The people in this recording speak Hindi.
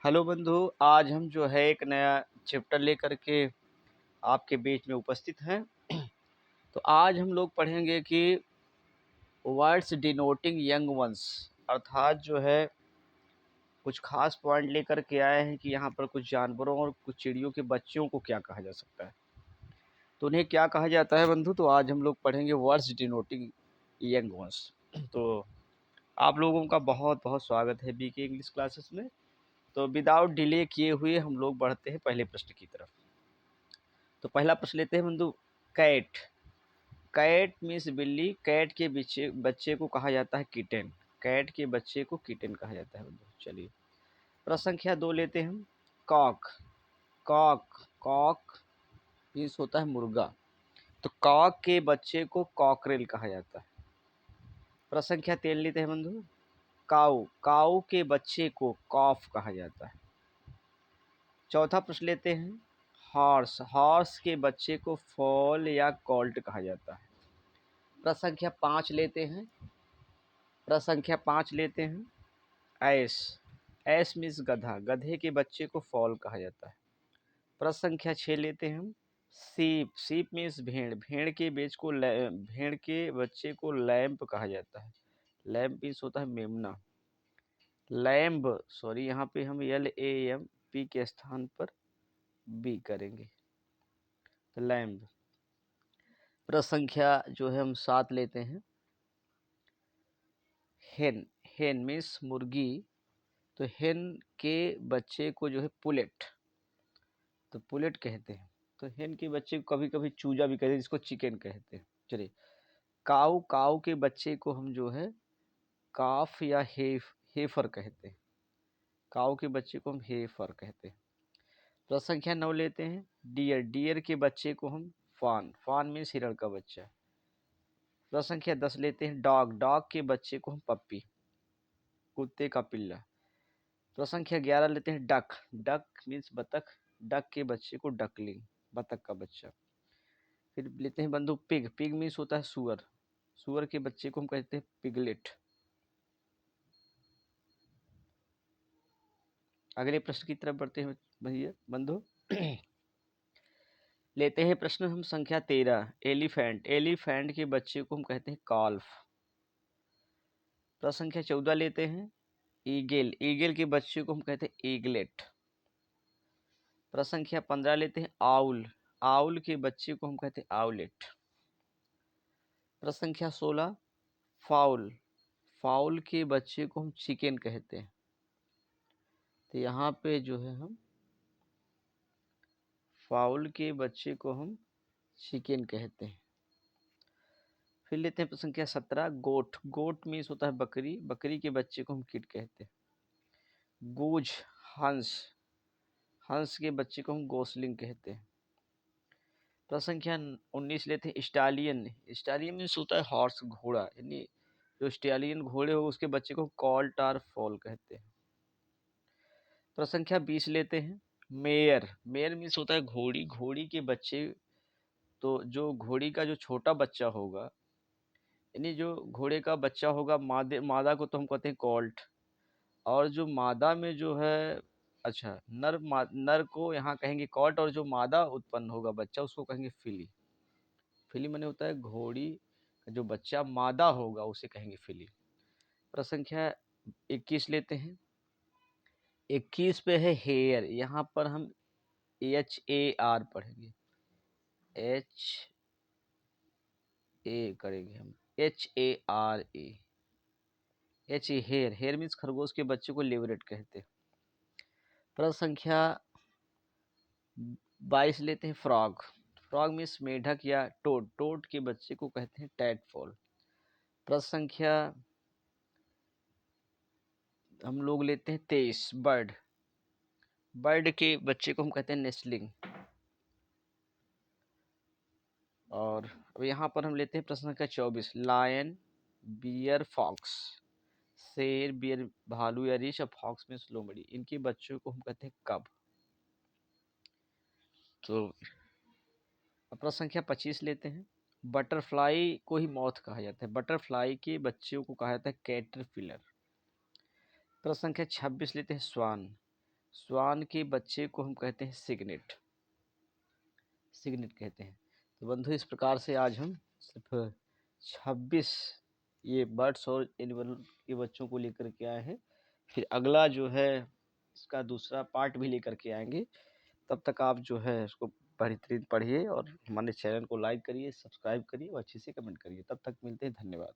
हेलो बंधु, आज हम जो है एक नया चैप्टर लेकर के आपके बीच में उपस्थित हैं। तो आज हम लोग पढ़ेंगे कि वर्ड्स डिनोटिंग यंग वंस, अर्थात जो है कुछ खास पॉइंट लेकर के आए हैं कि यहाँ पर कुछ जानवरों और कुछ चिड़ियों के बच्चों को क्या कहा जा सकता है, तो उन्हें क्या कहा जाता है बंधु। तो आज हम लोग पढ़ेंगे वर्ड्स डिनोटिंग यंग वंस। तो आप लोगों का बहुत बहुत स्वागत है बीके इंग्लिश क्लासेस में। तो विदाउट डिले किए हुए हम लोग बढ़ते हैं पहले प्रश्न की तरफ। तो पहला प्रश्न लेते हैं बंधु। कैट। कैट मीन्स बिल्ली। कैट के बच्चे को कहा जाता है किटन। कैट के बच्चे को किटन कहा जाता है बंधु। चलिए प्रश्न संख्या 2 लेते हैं हम। कॉक। कॉक कॉक मीन्स होता है मुर्गा। तो कॉक के बच्चे को कॉकरेल कहा जाता है। प्रश्न संख्या 3 लेते हैं बंधु। काऊ। काऊ के बच्चे को कॉफ कहा जाता है। चौथा प्रश्न लेते हैं। हॉर्स। हॉर्स के बच्चे को फॉल या कॉल्ट कहा जाता है। प्रश्न संख्या 5 लेते हैं। प्रश्न संख्या 5 लेते हैं। ऐस। ऐस मीन्स गधा। गधे के बच्चे को फॉल कहा जाता है। प्रश्न संख्या 6 लेते हैं हम। सीप। सीप मीन्स भेड़। भेड़ के बच्चे को लैम्प कहा जाता है। लैम्प मीन्स होता है मेमना। लैम्ब सॉरी, यहाँ पे हम LAMP के स्थान पर बी करेंगे, तो लैम्ब। प्रश्न संख्या जो है हम 7 लेते हैं। हेन। हेन मीन्स मुर्गी। तो हेन के बच्चे को जो है पुलेट, तो पुलेट कहते हैं। तो हेन के बच्चे को कभी कभी चूजा भी कहते हैं, जिसको चिकन कहते हैं। चलिए काऊ। काऊ के बच्चे को हम जो है काफ या हेफर कहते हैं। काऊ के बच्चे को हम हेफर कहते हैं। प्रश्न संख्या 9 लेते हैं। डियर। डियर के बच्चे को हम फान। फान मीन्स हिरण का बच्चा। प्रश्न संख्या 10 लेते हैं। डॉग। डॉग के बच्चे को हम पप्पी, कुत्ते का पिल्ला। प्रश्न संख्या 11 लेते हैं। डक। डक मीन्स बतख। डक के बच्चे को डकलिंग, बतख का बच्चा। फिर लेते हैं बंधु पिग। पिग मीन्स होता है सुअर। सुअर के बच्चे को हम कहते हैं पिगलेट। अगले प्रश्न की तरफ बढ़ते हैं भैया बंधु। लेते हैं प्रश्न हम संख्या 13। एलिफेंट। एलिफेंट के बच्चे को हम कहते हैं कॉल्फ। प्रश्न संख्या 14 लेते हैं। ईगल। ईगल के बच्चे को हम कहते हैं ईगलेट। प्रश्न संख्या 15 लेते हैं। आउल। आउल के बच्चे को हम कहते हैं आउलेट। प्रश्न संख्या 16। फाउल। फाउल के बच्चे को हम चिकन कहते हैं। तो यहाँ पे जो है हम फाउल के बच्चे को हम चिकन कहते हैं। फिर लेते हैं प्रश्न संख्या 17। गोट। गोट मीन्स होता है बकरी। बकरी के बच्चे को हम किट कहते हैं। गूज। हंस। हंस के बच्चे को हम गोसलिंग कहते हैं। प्रश्न संख्या 19 लेते हैं। स्टालियन। स्टालियन मीन्स होता है हॉर्स, घोड़ा। यानी जो स्टालियन घोड़े हो उसके बच्चे को कॉल्ट और फॉल कहते हैं। प्रश्न संख्या 20 लेते हैं। मेयर। मेयर मीन्स होता है घोड़ी। घोड़ी के बच्चे, तो जो घोड़ी का जो छोटा बच्चा होगा, यानी जो घोड़े का बच्चा होगा मादा को तो हम कहते हैं कॉल्ट। और जो मादा में जो है, अच्छा नर को यहाँ कहेंगे कॉल्ट, और जो मादा उत्पन्न होगा बच्चा उसको कहेंगे फिली। फिली माने होता है घोड़ी का जो बच्चा मादा होगा उसे कहेंगे फिली। प्रश्न संख्या 21 लेते हैं। 21 पे है हेयर। यहाँ पर हम HAR पढ़ेंगे। करेंगे हम HARA। हेयर। हेयर मीन्स खरगोश के बच्चे को लेवरेट कहते हैं। प्रश्न संख्या 22 लेते हैं। फ्रॉग। फ्रॉग मीन्स मेढक या टोड। टोड के बच्चे को कहते हैं टैडफॉल। प्रश्न संख्या हम लोग लेते हैं 23। बर्ड। बर्ड के बच्चे को हम कहते हैं नेस्लिंग। और अब यहाँ पर हम लेते हैं प्रश्न संख्या 24। Lion, bear, fox. शेर, बियर भालू या रीछ, और फॉक्स मीन्स लोमड़ी। इनके बच्चों को हम कहते हैं कब। तो प्रश्न संख्या 25 लेते हैं। बटरफ्लाई को ही मॉथ कहा जाता है। बटरफ्लाई के बच्चों को कहा जाता है कैटरपिलर। प्रश्न संख्या 26 लेते हैं। स्वान। श्वान के बच्चे को हम कहते हैं सिग्नेट, सिग्नेट कहते हैं। तो बंधु इस प्रकार से आज हम सिर्फ 26 ये बर्ड्स और एनिमल के बच्चों को लेकर के आए हैं। फिर अगला जो है इसका दूसरा पार्ट भी लेकर के आएंगे। तब तक आप जो है इसको बेहतरीन पढ़िए और हमारे चैनल को लाइक करिए, सब्सक्राइब करिए और अच्छे से कमेंट करिए। तब तक मिलते हैं, धन्यवाद।